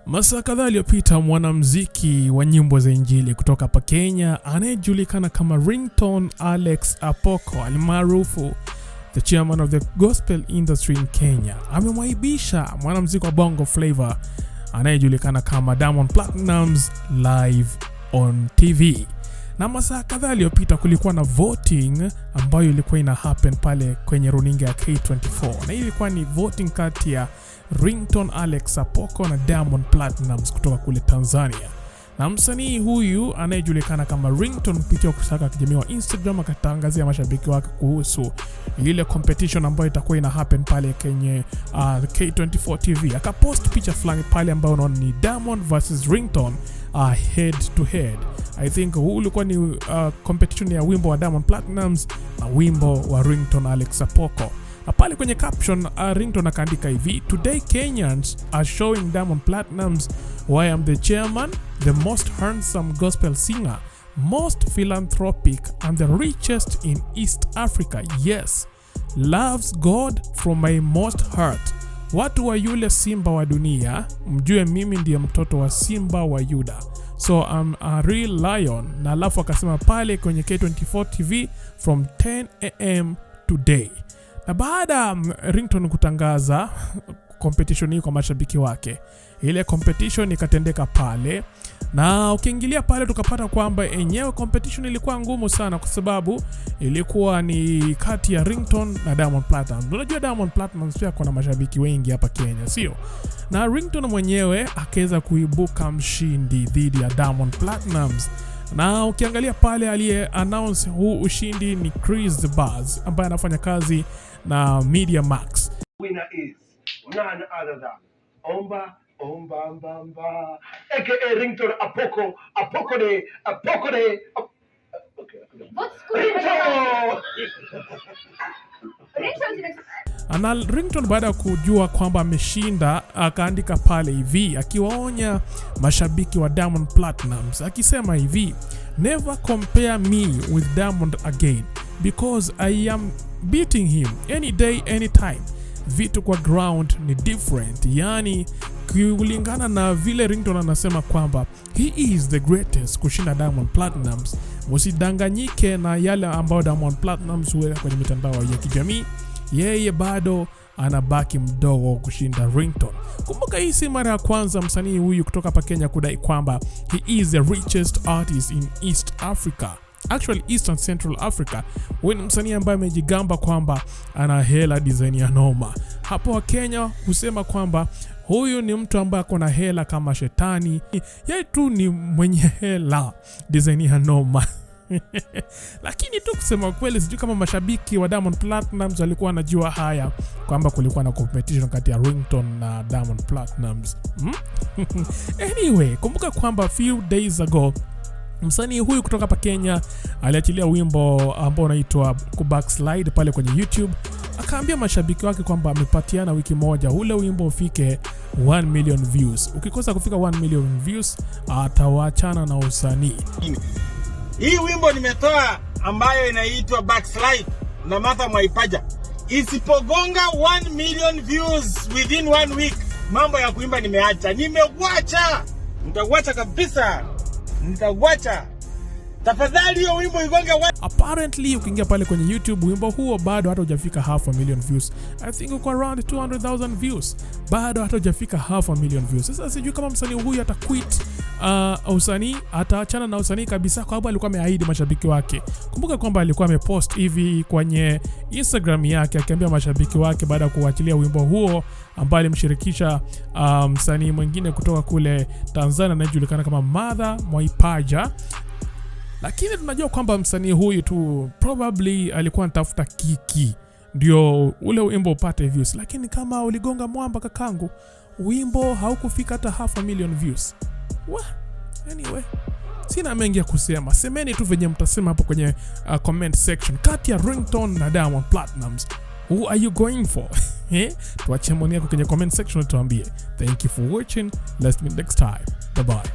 Masaa kadhaa yaliyopita mwanamuziki wa nyimbo za injili kutoka hapa Kenya anayejulikana kama Ringtone Alex Apoko almaarufu the chairman of the gospel industry in Kenya amemwaibisha mwanamuziki wa bongo flavor anayejulikana kama Platnumz live on TV. Na masaa kadhaa yaliyopita kulikuwa na voting ambayo ilikuwa ina happen pale kwenye runinga ya K24. Na hii ilikuwa ni voting kati ya Ringtone Alex Apoko na Platnumz kutoka kule Tanzania. Na msanii huyu anayejulikana kama Ringtone kupitia kusaka kijamii wa Instagram akatangazia mashabiki wake kuhusu ile competition ambayo itakuwa ina happen pale kwenye K24 TV. Akapost picha fulani pale ambayo unaona ni Diamond versus Ringtone head to head. I think huu ulikuwa ni competition ya wimbo wa Platnumz na wimbo wa Ringtone Alex Apoko. Na pale kwenye caption Ringtone akaandika hivi: "Today Kenyans are showing Platnumz why I am the chairman, the most handsome gospel singer, most philanthropic and the richest in East Africa. Yes, loves God from my most heart. Watu wa yule simba wa dunia, mjue mimi ndiye mtoto wa simba wa Yuda. So I'm a real lion." Na alafu akasema pale kwenye K24 TV from 10 AM today. Na baada Ringtone kutangaza competition hii kwa mashabiki wake, ile competition ikatendeka pale, na ukiingilia pale tukapata kwamba enyewe competition ilikuwa ngumu sana kwa sababu ilikuwa ni kati ya Ringtone na Platnumz. Unajua Platnumz pia kuna mashabiki wengi hapa Kenya, sio? Na Ringtone mwenyewe akaweza kuibuka mshindi dhidi ya Platnumz. Na ukiangalia pale aliye announce huu ushindi ni Chris Buzz ambaye anafanya kazi na Media Max. Winner is none other than Omba aka Ringtone Apoko de okay. Ana Ringtone baada ya kujua kwamba ameshinda akaandika pale hivi akiwaonya mashabiki wa Platnumz akisema hivi: "Never compare me with Diamond again because I am beating him any day anytime." Vitu kwa ground ni different, yani kulingana na vile Ringtone anasema kwamba he is the greatest kushinda Platnumz. Usidanganyike na yale ambayo Platnumz huweka kwenye mitandao ya kijamii, yeye bado anabaki mdogo kushinda Ringtone. Kumbuka hii si mara ya kwanza msanii huyu kutoka hapa Kenya kudai kwamba he is the richest artist in East Africa. Actually East and Central Africa. Huyu ni msanii ambaye amejigamba kwamba ana hela design ya noma. Hapo wa Kenya husema kwamba huyu ni mtu ambaye ako na hela kama shetani. Yeye tu ni mwenye hela design ya noma. Lakini tu kusema kweli sijui kama mashabiki wa Platnumz walikuwa wanajua haya kwamba kulikuwa na competition kati ya Ringtone na Platnumz. Anyway, kumbuka kwamba few days ago msanii huyu kutoka hapa Kenya aliachilia wimbo ambao unaitwa Backslide pale kwenye YouTube. Akaambia mashabiki wake kwamba amepatiana wiki moja ule wimbo ufike 1 million views. Ukikosa kufika 1 million views atawaachana na usanii. Hii wimbo nimetoa ambayo inaitwa Backslide na Martha Mwaipaja, isipogonga 1 million views within 1 week, mambo ya kuimba nimeacha. Nitakuacha kabisa. Nitakuacha. Tafadhali hiyo wimbo igonge. Apparently ukiingia pale kwenye YouTube wimbo huo bado hata hujafika 500,000 views. I think uko around 200,000 views. Bado hata hujafika 500,000 views. Sasa sijui kama msanii huyu ataquit usanii, ataachana na usanii kabisa, kwa sababu alikuwa ameahidi mashabiki wake. Kumbuka kwamba alikuwa amepost hivi kwenye Instagram yake akiambia mashabiki wake baada ya kuachilia wimbo huo ambao alimshirikisha msanii mwingine kutoka kule Tanzania anayejulikana kama Martha Mwaipaja. Lakini tunajua kwamba msanii huyu tu probably alikuwa anatafuta kiki ndio ule wimbo upate views, lakini kama uligonga mwamba kakangu, wimbo haukufika hata 500,000 views. Anyway, sina mengi ya kusema. Semeni tu venye mtasema hapo kwenye comment section. Kati ya Ringtone na Platnumz, who are you going for? Tuache maoni yako kwenye comment section tuambie. Thank you for watching. Let's meet next time. Bye bye.